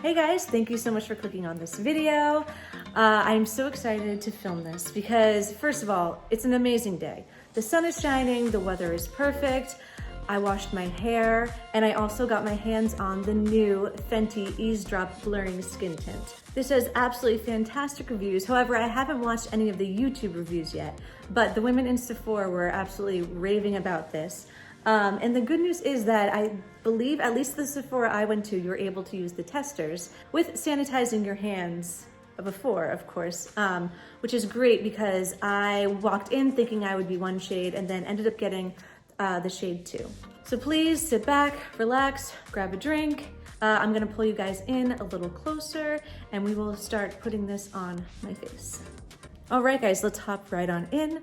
Hey guys, thank you so much for clicking on this video. I'm so excited to film this because first of all, it's an amazing day. The sun is shining, the weather is perfect. I washed my hair and I also got my hands on the new FENTY EAZE Drop Blurring Skin Tint. This has absolutely fantastic reviews. However, I haven't watched any of the YouTube reviews yet, but the women in Sephora were absolutely raving about this. And the good news is that I believe, at least the Sephora I went to, you're able to use the testers with sanitizing your hands before, of course, which is great because I walked in thinking I would be one shade and then ended up getting the shade 2. So please sit back, relax, grab a drink. I'm gonna pull you guys in a little closer and we will start putting this on my face. All right, guys, let's hop right on in.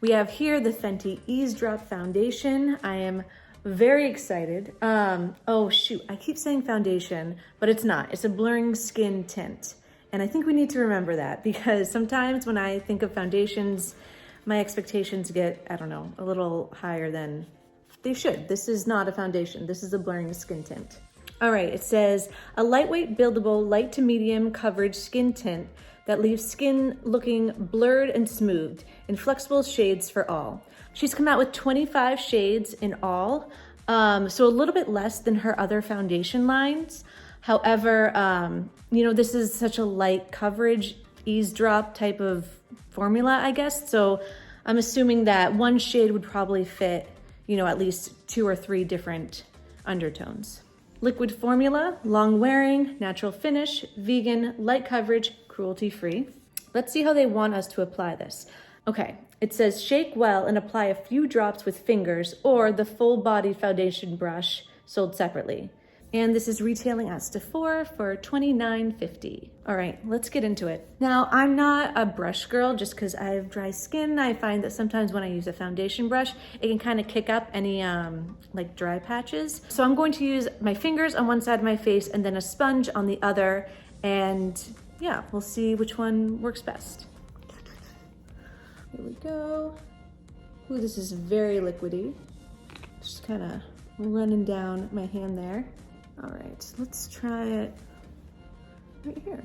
We have here the FENTY EAZE Drop Foundation. I am very excited. Oh shoot, I keep saying foundation, but it's not. It's a blurring skin tint. And I think we need to remember that because sometimes when I think of foundations, my expectations get, I don't know, a little higher than they should. This is not a foundation. This is a blurring skin tint. All right, it says a lightweight, buildable, light to medium coverage skin tint that leaves skin looking blurred and smoothed in flexible shades for all. She's come out with 25 shades in all, so a little bit less than her other foundation lines. However, you know, this is such a light coverage, ease drop type of formula, I guess. So I'm assuming that one shade would probably fit, you know, at least 2 or 3 different undertones. Liquid formula, long wearing, natural finish, vegan, light coverage, cruelty-free. Let's see how they want us to apply this. Okay, it says shake well and apply a few drops with fingers or the full body foundation brush sold separately. And this is retailing at Sephora for $29.50. All right, let's get into it. Now, I'm not a brush girl just because I have dry skin. I find that sometimes when I use a foundation brush, it can kind of kick up any like dry patches. So I'm going to use my fingers on one side of my face and then a sponge on the other. And yeah, we'll see which one works best. Here we go. Ooh, this is very liquidy. Just kind of running down my hand there. All right, let's try it right here.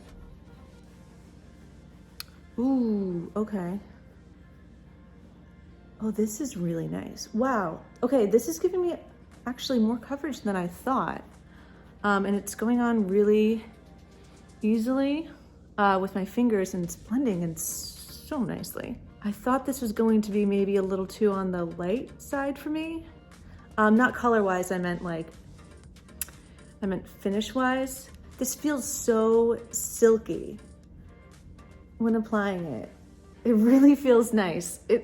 Ooh, okay. Oh, this is really nice. Wow. Okay, this is giving me actually more coverage than I thought. And it's going on really easily with my fingers and it's blending in so nicely. I thought this was going to be maybe a little too on the light side for me. Not color-wise, I meant finish-wise. This feels so silky when applying it. It really feels nice. I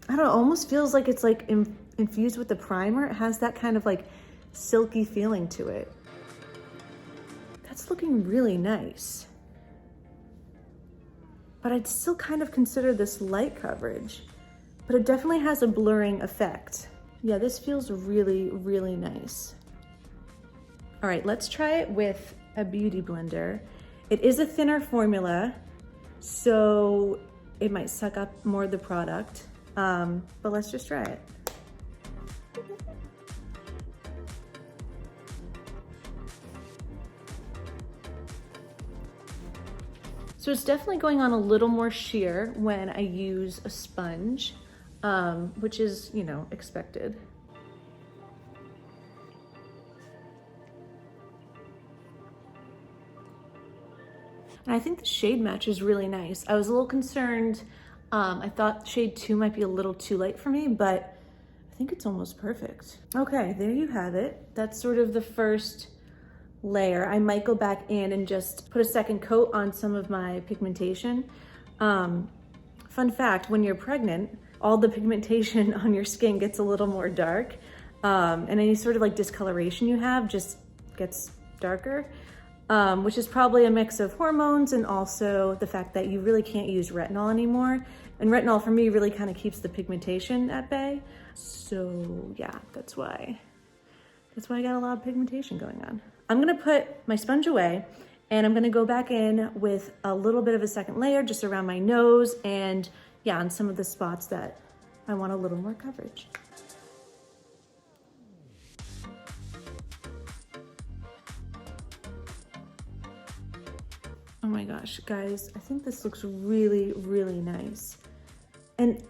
don't know, almost feels like it's like infused with the primer. It has that kind of like silky feeling to it. That's looking really nice. But I'd still kind of consider this light coverage, but it definitely has a blurring effect. Yeah, this feels really, really nice. All right, let's try it with a beauty blender. It is a thinner formula, so it might suck up more of the product, but let's just try it. So it's definitely going on a little more sheer when I use a sponge, which is, you know, expected. And I think the shade match is really nice. I was a little concerned. I thought shade 2 might be a little too light for me, but I think it's almost perfect. Okay, there you have it. That's sort of the first layer. I might go back in and just put a second coat on some of my pigmentation. Fun fact, when you're pregnant, all the pigmentation on your skin gets a little more dark, and any sort of like discoloration you have just gets darker. Which is probably a mix of hormones and also the fact that you really can't use retinol anymore. And retinol for me really kind of keeps the pigmentation at bay. So yeah, that's why I got a lot of pigmentation going on. I'm gonna put my sponge away and I'm gonna go back in with a little bit of a second layer just around my nose and yeah, on some of the spots that I want a little more coverage. my gosh, guys, I think this looks really, really nice. And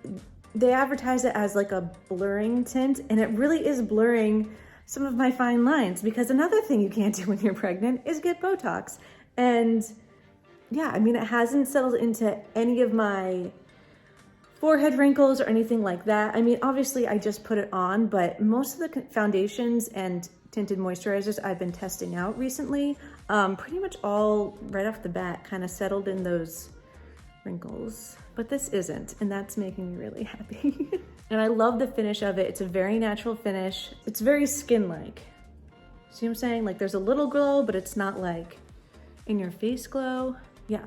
they advertise it as like a blurring tint, and it really is blurring some of my fine lines, because another thing you can't do when you're pregnant is get Botox. And yeah, I mean, it hasn't settled into any of my forehead wrinkles or anything like that. I mean, obviously I just put it on, but most of the foundations and tinted moisturizers I've been testing out recently, pretty much all right off the bat kind of settled in those wrinkles, but this isn't, and that's making me really happy. And I love the finish of it. It's a very natural finish. It's very skin-like. See what I'm saying? Like there's a little glow, but it's not like in your face glow. Yeah,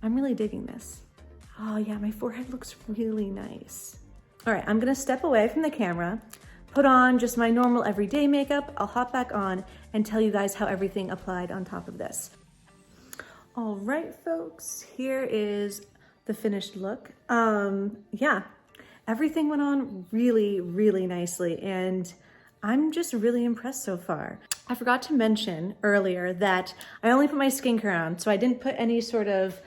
I'm really digging this. Oh yeah, my forehead looks really nice. All right, I'm gonna step away from the camera, put on just my normal everyday makeup. I'll hop back on and tell you guys how everything applied on top of this. All right, folks, here is the finished look. Yeah, everything went on really, really nicely, and I'm just really impressed so far. I forgot to mention earlier that I only put my skincare on, so I didn't put any sort of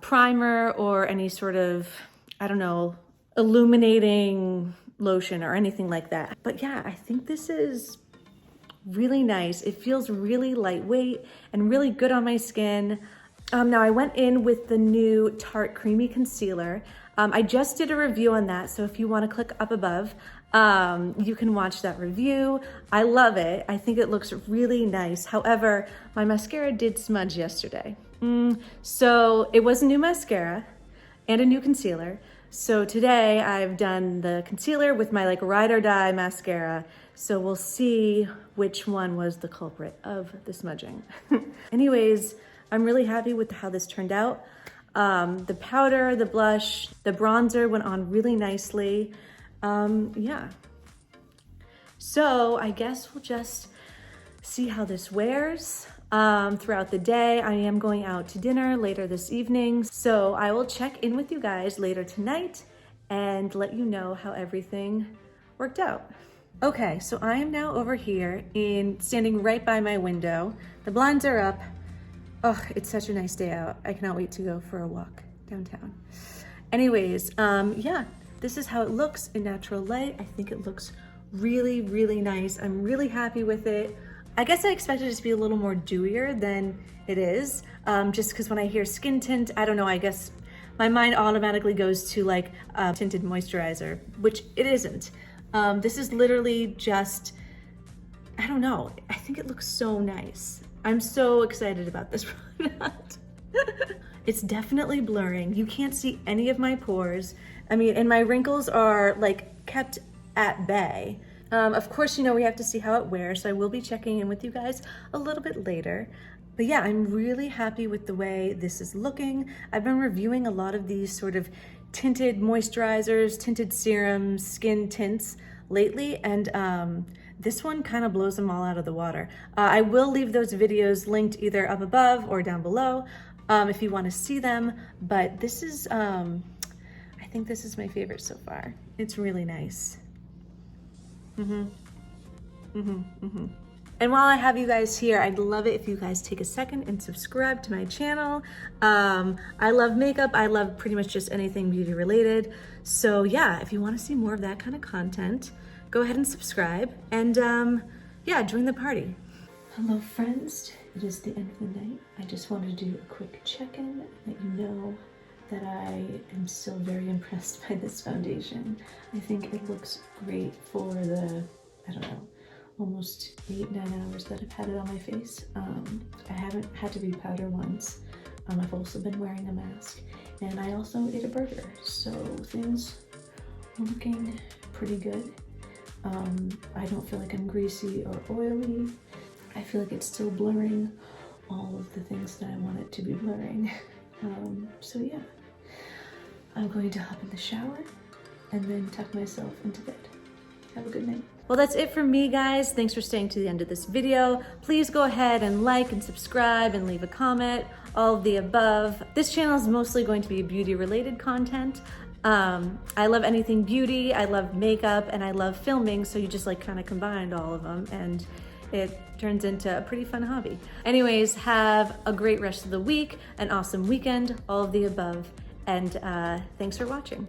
primer or any sort of, I don't know, illuminating lotion or anything like that. But yeah, I think this is really nice. It feels really lightweight and really good on my skin. Now I went in with the new Tarte Creamy Concealer. I just did a review on that, so if you want to click up above, you can watch that review. I love it. I think it looks really nice. However, my mascara did smudge yesterday. So it was a new mascara and a new concealer. So today I've done the concealer with my like ride or die mascara. So we'll see which one was the culprit of the smudging. Anyways, I'm really happy with how this turned out. The powder, the blush, the bronzer went on really nicely. Yeah. So I guess we'll just see how this wears throughout the day. I am going out to dinner later this evening, so I will check in with you guys later tonight and let you know how everything worked out. Okay, so I am now over here standing right by my window. The blinds are up. Oh, it's such a nice day out. I cannot wait to go for a walk downtown. Anyways, yeah, this is how it looks in natural light. I think it looks really, really nice. I'm really happy with it. I guess I expected it to be a little more dewier than it is, just because when I hear skin tint, I don't know, I guess my mind automatically goes to like a tinted moisturizer, which it isn't. This is literally just, I don't know, I think it looks so nice. I'm so excited about this product. It's definitely blurring. You can't see any of my pores. I mean, and my wrinkles are like kept at bay. Of course, you know, we have to see how it wears, so I will be checking in with you guys a little bit later. But yeah, I'm really happy with the way this is looking. I've been reviewing a lot of these sort of tinted moisturizers, tinted serums, skin tints lately, and this one kind of blows them all out of the water. I will leave those videos linked either up above or down below if you want to see them, but this is, I think this is my favorite so far. It's really nice. And while I have you guys here, I'd love it if you guys take a second and subscribe to my channel. I love makeup. I love pretty much just anything beauty related. So yeah, if you want to see more of that kind of content, go ahead and subscribe and yeah, join the party. Hello friends, it is the end of the night. I just wanted to do a quick check-in and let you know that I am still very impressed by this foundation. I think it looks great for the, I don't know, almost 8-9 hours that I've had it on my face. I haven't had to repowder once. I've also been wearing a mask, and I also ate a burger, so things are looking pretty good. I don't feel like I'm greasy or oily. I feel like it's still blurring all of the things that I want it to be blurring. So yeah, I'm going to hop in the shower and then tuck myself into bed. Have a good night. Well, that's it from me, guys. Thanks for staying to the end of this video. Please go ahead and like and subscribe and leave a comment, all of the above. This channel is mostly going to be beauty related content. I love anything beauty, I love makeup, and I love filming, so you just like kind of combined all of them. And it turns into a pretty fun hobby. Anyways, have a great rest of the week, an awesome weekend, all of the above, and thanks for watching.